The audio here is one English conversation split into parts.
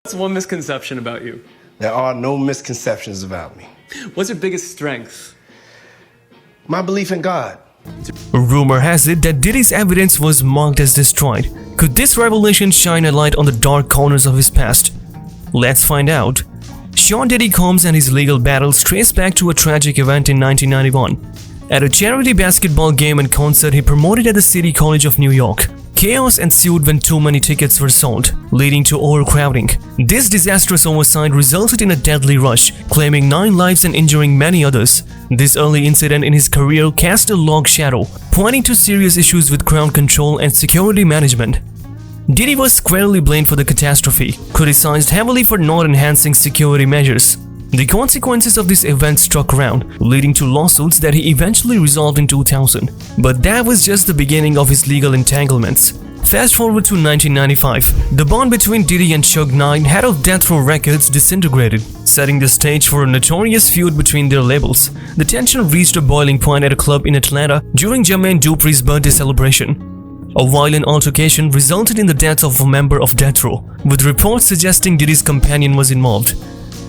What's one misconception about you? There are no misconceptions about me. What's your biggest strength? My belief in God. Rumor has it that Diddy's evidence was marked as destroyed. Could this revelation shine a light on the dark corners of his past? Let's find out. Sean Diddy Combs and his legal battles trace back to a tragic event in 1991. At a charity basketball game and concert he promoted at the City College of New York, chaos ensued when too many tickets were sold, leading to overcrowding. This disastrous oversight resulted in a deadly rush, claiming 9 lives and injuring many others. This early incident in his career cast a long shadow, pointing to serious issues with crowd control and security management. Diddy was squarely blamed for the catastrophe, criticized heavily for not enhancing security measures. The consequences of this event struck around, leading to lawsuits that he eventually resolved in 2000. But that was just the beginning of his legal entanglements. Fast forward to 1995, the bond between Diddy and Suge Knight, head of Death Row Records, disintegrated, setting the stage for a notorious feud between their labels. The tension reached a boiling point at a club in Atlanta during Jermaine Dupri's birthday celebration. A violent altercation resulted in the death of a member of Death Row, with reports suggesting Diddy's companion was involved.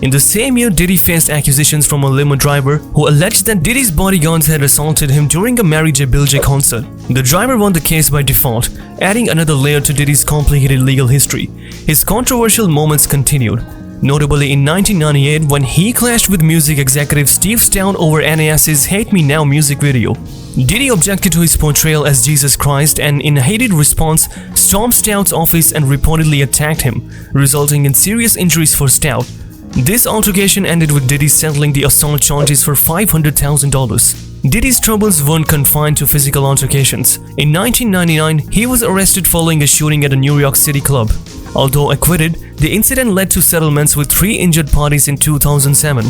In the same year, Diddy faced accusations from a limo driver who alleged that Diddy's bodyguards had assaulted him during a Mary J. Blige concert. The driver won the case by default, adding another layer to Diddy's complicated legal history. His controversial moments continued, notably in 1998 when he clashed with music executive Steve Stout over NAS's Hate Me Now music video. Diddy objected to his portrayal as Jesus Christ and, in a heated response, stormed Stout's office and reportedly attacked him, resulting in serious injuries for Stout. This altercation ended with Diddy settling the assault charges for $500,000. Diddy's troubles weren't confined to physical altercations. In 1999, he was arrested following a shooting at a New York City club. Although acquitted, the incident led to settlements with 3 injured parties in 2007.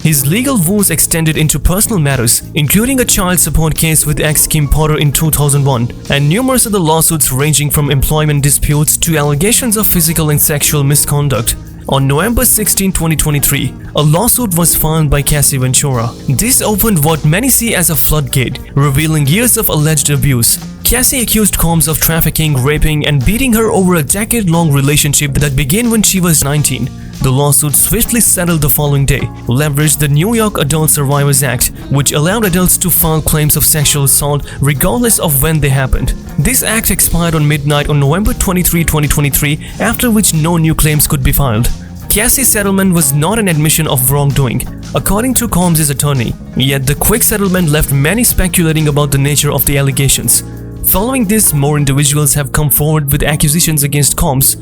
His legal woes extended into personal matters, including a child support case with ex-Kim Porter in 2001, and numerous other lawsuits ranging from employment disputes to allegations of physical and sexual misconduct. On November 16, 2023, a lawsuit was filed by Cassie Ventura. This opened what many see as a floodgate, revealing years of alleged abuse. Cassie accused Combs of trafficking, raping, and beating her over a decade-long relationship that began when she was 19. The lawsuit swiftly settled the following day, leveraged the New York Adult Survivors Act, which allowed adults to file claims of sexual assault regardless of when they happened. This act expired on midnight on November 23, 2023, after which no new claims could be filed. Cassie's settlement was not an admission of wrongdoing, according to Combs' attorney, yet the quick settlement left many speculating about the nature of the allegations. Following this, more individuals have come forward with accusations against Combs.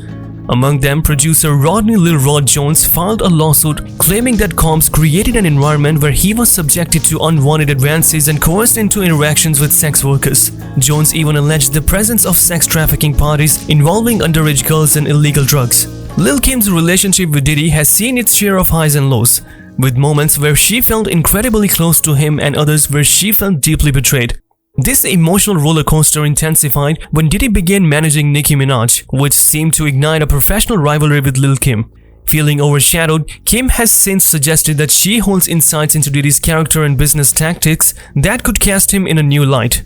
Among them, producer Rodney Lil Rod Jones filed a lawsuit claiming that Combs created an environment where he was subjected to unwanted advances and coerced into interactions with sex workers. Jones even alleged the presence of sex trafficking parties involving underage girls and illegal drugs. Lil Kim's relationship with Diddy has seen its share of highs and lows, with moments where she felt incredibly close to him and others where she felt deeply betrayed. This emotional roller coaster intensified when Diddy began managing Nicki Minaj, which seemed to ignite a professional rivalry with Lil Kim. Feeling overshadowed, Kim has since suggested that she holds insights into Diddy's character and business tactics that could cast him in a new light.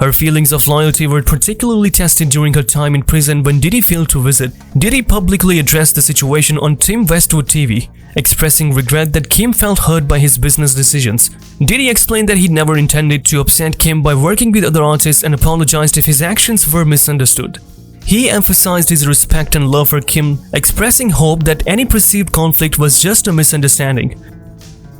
Her feelings of loyalty were particularly tested during her time in prison when Diddy failed to visit. Diddy publicly addressed the situation on Tim Westwood TV, expressing regret that Kim felt hurt by his business decisions. Diddy explained that he never intended to upset Kim by working with other artists and apologized if his actions were misunderstood. He emphasized his respect and love for Kim, expressing hope that any perceived conflict was just a misunderstanding.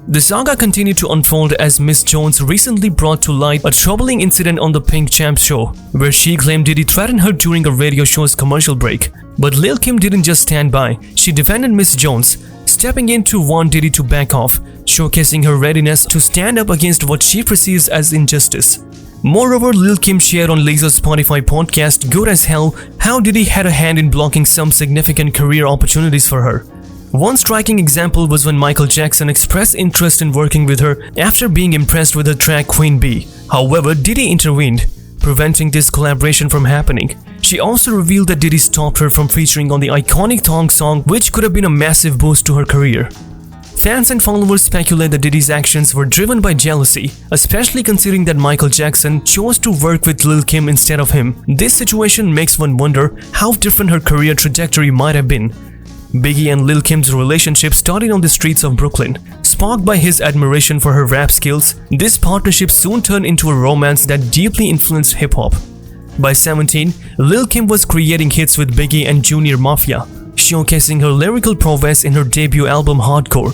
The saga continued to unfold as Miss Jones recently brought to light a troubling incident on the Pink Champ show, where she claimed Diddy threatened her during a radio show's commercial break. But Lil Kim didn't just stand by, she defended Miss Jones, stepping in to warn Diddy to back off, showcasing her readiness to stand up against what she perceives as injustice. Moreover, Lil Kim shared on Lizzo's Spotify podcast Good as Hell how Diddy had a hand in blocking some significant career opportunities for her. One striking example was when Michael Jackson expressed interest in working with her after being impressed with her track Queen Bee. However, Diddy intervened, preventing this collaboration from happening. She also revealed that Diddy stopped her from featuring on the iconic Thong song, which could have been a massive boost to her career. Fans and followers speculate that Diddy's actions were driven by jealousy, especially considering that Michael Jackson chose to work with Lil Kim instead of him. This situation makes one wonder how different her career trajectory might have been. Biggie and Lil Kim's relationship started on the streets of Brooklyn. Sparked by his admiration for her rap skills, this partnership soon turned into a romance that deeply influenced hip-hop. By 17, Lil Kim was creating hits with Biggie and Junior Mafia, showcasing her lyrical prowess in her debut album Hardcore.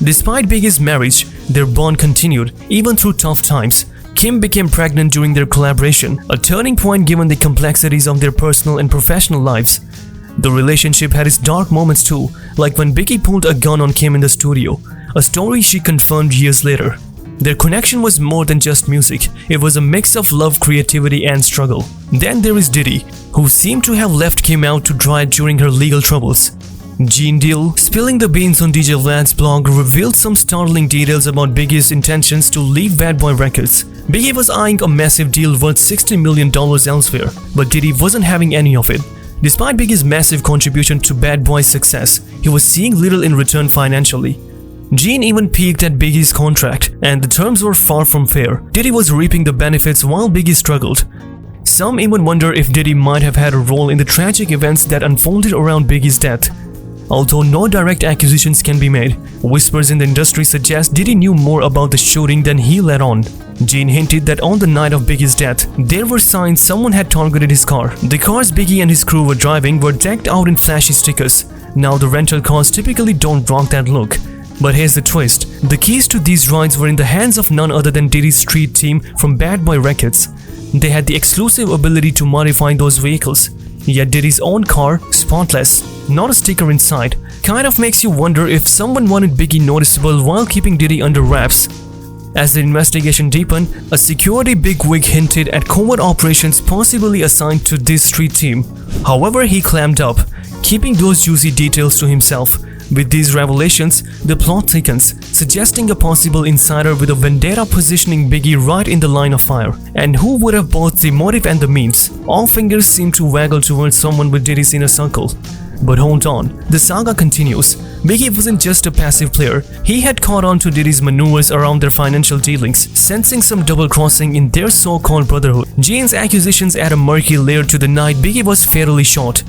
Despite Biggie's marriage, their bond continued even through tough times. Kim became pregnant during their collaboration, a turning point given the complexities of their personal and professional lives. The relationship had its dark moments too, like when Biggie pulled a gun on Kim in the studio, a story she confirmed years later. Their connection was more than just music, it was a mix of love, creativity and struggle. Then there is Diddy, who seemed to have left Kim out to dry during her legal troubles. D1ddy, spilling the beans on DJ Vlad's blog, revealed some startling details about Biggie's intentions to leave Bad Boy Records. Biggie was eyeing a massive deal worth $60 million elsewhere, but Diddy wasn't having any of it. Despite Biggie's massive contribution to Bad Boy's success, he was seeing little in return financially. Gene even peaked at Biggie's contract, and the terms were far from fair. Diddy was reaping the benefits while Biggie struggled. Some even wonder if Diddy might have had a role in the tragic events that unfolded around Biggie's death. Although no direct accusations can be made, whispers in the industry suggest Diddy knew more about the shooting than he let on. Gene hinted that on the night of Biggie's death, there were signs someone had targeted his car. The cars Biggie and his crew were driving were decked out in flashy stickers. Now the rental cars typically don't rock that look. But here's the twist. The keys to these rides were in the hands of none other than Diddy's street team from Bad Boy Records. They had the exclusive ability to modify those vehicles. Yet Diddy's own car, spotless, not a sticker inside, kind of makes you wonder if someone wanted Biggie noticeable while keeping Diddy under wraps. As the investigation deepened, a security bigwig hinted at covert operations possibly assigned to this street team. However, he clammed up, keeping those juicy details to himself. With these revelations, the plot thickens, suggesting a possible insider with a vendetta positioning Biggie right in the line of fire. And who would have both the motive and the means? All fingers seem to waggle towards someone with Diddy's inner circle. But hold on, the saga continues. Biggie wasn't just a passive player, he had caught on to Diddy's maneuvers around their financial dealings, sensing some double-crossing in their so-called brotherhood. Gene's accusations add a murky layer to the night Biggie was fatally shot.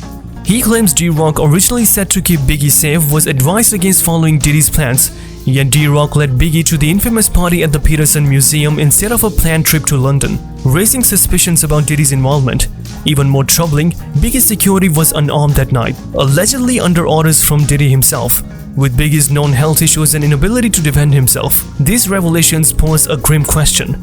He claims D-Rock, originally set to keep Biggie safe, was advised against following Diddy's plans. Yet D-Rock led Biggie to the infamous party at the Peterson Museum instead of a planned trip to London, raising suspicions about Diddy's involvement. Even more troubling, Biggie's security was unarmed that night, allegedly under orders from Diddy himself. With Biggie's known health issues and inability to defend himself, these revelations pose a grim question.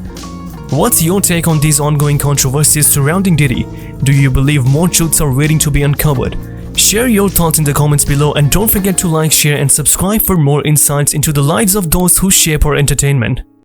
What's your take on these ongoing controversies surrounding Diddy? Do you believe more truths are waiting to be uncovered? Share your thoughts in the comments below and don't forget to like, share and subscribe for more insights into the lives of those who shape our entertainment.